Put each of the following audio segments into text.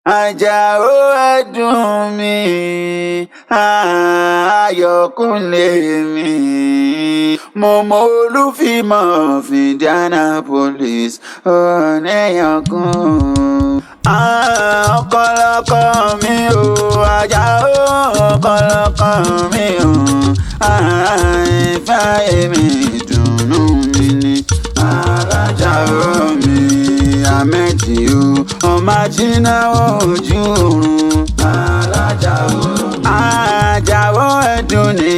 Àjàó ẹ̀dùn mi, Ayọ̀kúnlé mi. Mo mọ Olúfìmọ̀ of Indianapolis, Ọ̀nẹ́yànkún. Ọkọlọkọ mi o, Àjàó ọkọlọkọ mi o. Ìfẹ́ mi ìdùnnú mi ni. Àjàó mi, Ahmed o, ọmọ ajíná ojú oorun. Àjàó ẹ̀dùn ni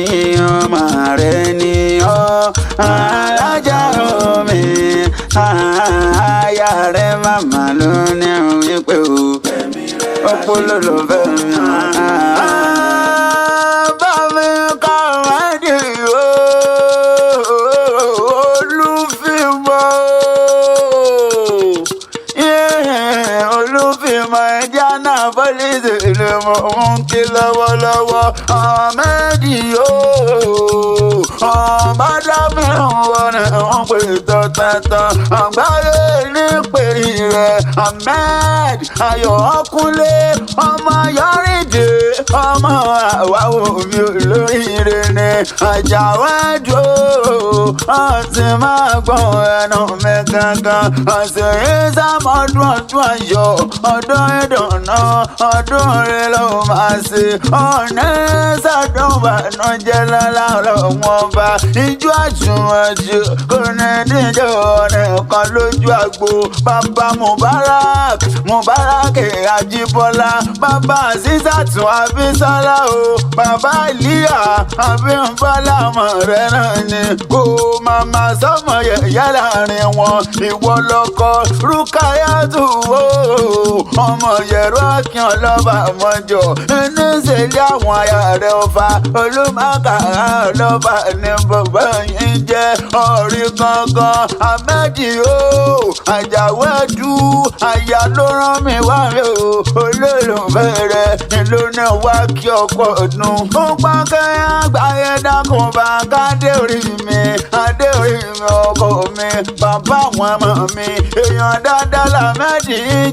ọmọ rẹ̀ ni ọ́. Àjàó mi, aya rẹ̀ màmá ló ní wípé o. Ọpọlọ ló fẹ́ mi. Bá mi kọ́ wádìí o, Olúfìmọ̀. Olúfìmọ̀ Indianapolis ló mọ̀ ń kí lọ́wọ́lọ́wọ́. Ahmed o, ọmọ dámì wọnà wọn pè tọ́tẹ́tọ́. Àgbáyé ní pèrè rẹ̀ Ahmed Ayọ̀kúnlé, ọmọ Yọrídé, ọmọ àwáwò mi olóríire ni. Àjàó ẹ̀dùn ọtí máa gbọ́ ẹnu mi gangan. Ọ̀sẹ̀ yìí sàmọ́dún ọdún ayọ̀, ọdún ìdùnnú, ọdún rẹ̀ ló máa ṣe. Ọ̀nà sàdún bànújẹ́ lọ́la ọlọ́wọ́n bá. Ijó àjùmọ̀jù kò ní díjọ́ nìkan lójú àgbo. Bàbá Mubarak Ajíbọ́lá, bàbá Azizatu Abísọ́lá o. Bàbá Ìlíyà Abímbọ́lá ọmọ rẹ̀ náà ni. Kò màmá sọ́mọ yẹ̀yẹ́ láàrin wọn. Ìwọ lọkọ Rúkáyátù o, ọmọ Yẹ̀rọ Akin ọlọ́ba mọ́jọ. Inú ìṣẹ̀lẹ̀ àwọn aya rẹ̀ ọba Olúmọ̀ọ́ká ọlọ́ba ní bàbá yín jẹ́. Ọ̀rí gangan Ahmed o, Àjàó ẹ̀dùn aya ló rán mi wá mi o. Olólùfẹ́ rẹ̀ nílò náà wá kí ọkọ ọdún. Ó pa kẹ́yìn àgbáyé dákun bá kádé orí mi, adé orí mi ọkọ mi, bàbá àwọn ọmọ mi. Èèyàn dáadáa l'Ahmed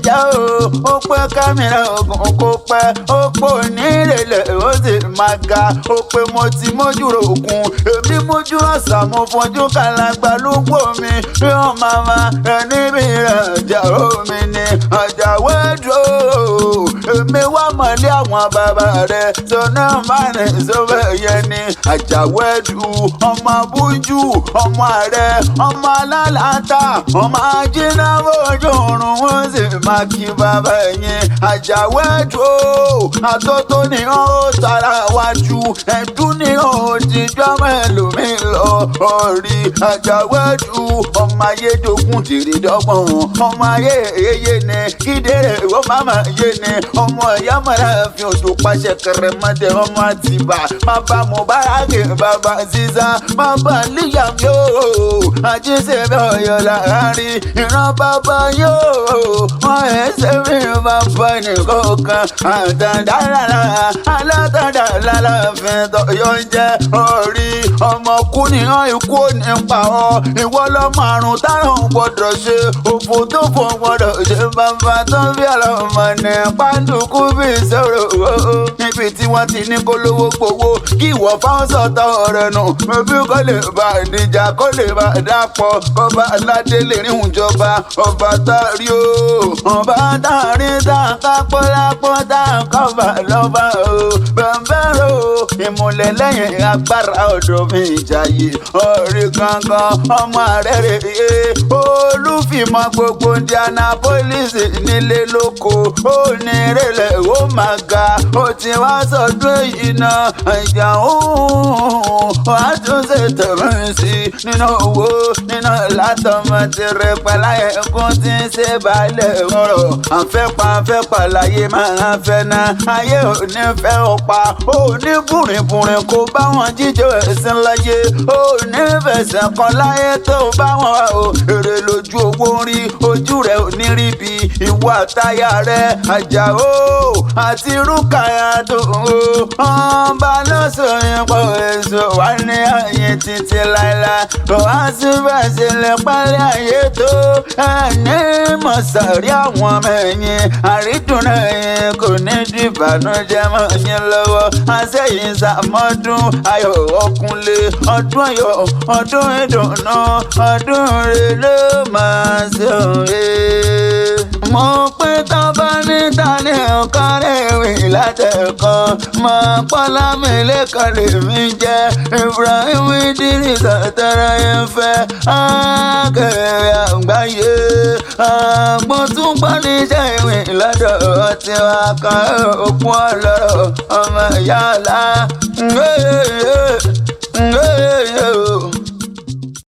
jẹ́ o. Ó pé kámẹ́rà ogun kó pẹ́, ó pò ní ìrẹ̀lẹ̀ ó sì máa ga. Ó pé mo ti mójú rògùn, èmi mójú ọ̀sà, mo fojú kàlàgbà lúgbò mi. Bí wọ́n máa ma ẹni bí Àjàó mi ni. Àjàó ẹ̀dùn èmi wá mọ̀lẹ́ àwọn bàbá rẹ̀ sọ̀nà márùn sọ́bẹ̀ yẹn ni. Àjàó ẹ̀dùn ọmọ abújú, ọmọ ààrẹ, ọmọ alálàáta, ọmọ ajíná ojú oorun, wọ́n sì máa kí bàbá yẹn. Àjàó ẹ̀dùn àtótó ni ó tara wájú, ẹ̀dùn ni ó jíjọ́ mẹ́lòmí lọ orí. Àjàó ẹ̀dùn ọmọ ayédògún tìrìdọ́gbọ̀n, ọmọ ayé èyé ni kídéré ó máma yé ni. Ọmọ ìyá mọ̀lá fi òjò pàṣẹ kẹrẹmọdé, ọmọ Àtìbà, bàbá Mubarak, bàbá Aziza, bàbá Líyàm yóò. Àjíṣe bẹ́ Ọ̀yọ́ láàárín ìran bàbá yóò. Wọ́n ẹsẹ̀ mi bàbá nìkọ̀ọ̀kan. Àtàndálálà alátàndálálà fi tọ̀yọ́ jẹ́ orí. Ọmọ kú nìyàn ikú ò ní pa ọ́. Ìwọ lọ́mọ àrùn táwọn gbọ́dọ̀ ṣe, òfò tó fò gbọ́dọ̀ ṣe. Bàbá tó bí ọlọ́mọ ní pàǹdùkú bí ìṣòro. Níbi tí wọ́n ti ní kó lówó gbowó, kí ìwọ fáwọn sọ̀tọ̀ rẹ̀ nù. Mẹ́bí kò lè bá ìdíjà, kó lè bá dàpọ̀. Ọba aládé lè rí ìjọba, ọba tárí o. Ọba tárí táǹkà pọ́lápọ́ táǹkà bà lọ́ba o. Bẹ̀m̀bẹ̀rẹ̀ o, ìmùlẹ̀ lẹ́yìn agbára ọ̀dọ̀ mi ìjàyè. Ọ̀rí gangan ọmọ rẹ̀ rèé. Olúfìmọ̀ gbogbo Indianapolis nílé lóko. Ó ní ìrẹ̀lẹ̀ ó máa ga. Ó ti wá sọdún èyí náà. Àjàó wàá tún ṣe tẹ̀mí sí nínú owó, nínú látọmọ tirẹ̀ pẹ̀láyé kún tí ń ṣe balẹ̀ ọ̀rọ̀. Àfẹ́pà láyé máa fẹ́ ná. Ayé ò ní fẹ́ ọ̀pá, ó ní bùrìn burin kó bá wọn jíjó ẹ̀sìn láyé ó ní fẹsẹ̀ kan láyé tó bá wọn wá o èrè lójú owó ń rí ojú rẹ̀ ò ní rí bí ìwọ àtayà rẹ̀ Àjàó àti Rúkàyà tó wọ́n bá lọ́sọ̀yìn pọ̀ èso wà ní ayé títí láéláé kò wá sí bẹ́ẹ̀ lè pálí ayé tó ẹni mọ̀sàrí àwọn ọmọ ẹ̀yìn àrídùnnà ẹ̀yìn kò ní dìbànújẹ́ mọ́ yín lọ́wọ́ àṣẹyìn sàmọ́dún ayọ̀ ọkùnlé ọdún ayọ̀ ọdún ìdùnnú ọdún rẹ̀ ló máa ṣe òye. mo pín tán bá níta ní ọ̀kan rèwì látẹ̀kọ́ mọ pọ́lá mi lẹ́kọ̀ọ́ lèmi jẹ́ Ibrahim Idris Àtàràyẹ̀fẹ́ akẹ́rẹ́ àgbáyé àgbọ̀túngbọ́ níṣẹ́ ìwé lọ́dọ̀ tiwa kan òkú ọlọ́rọ̀ ọmọ ìyá ọ̀la.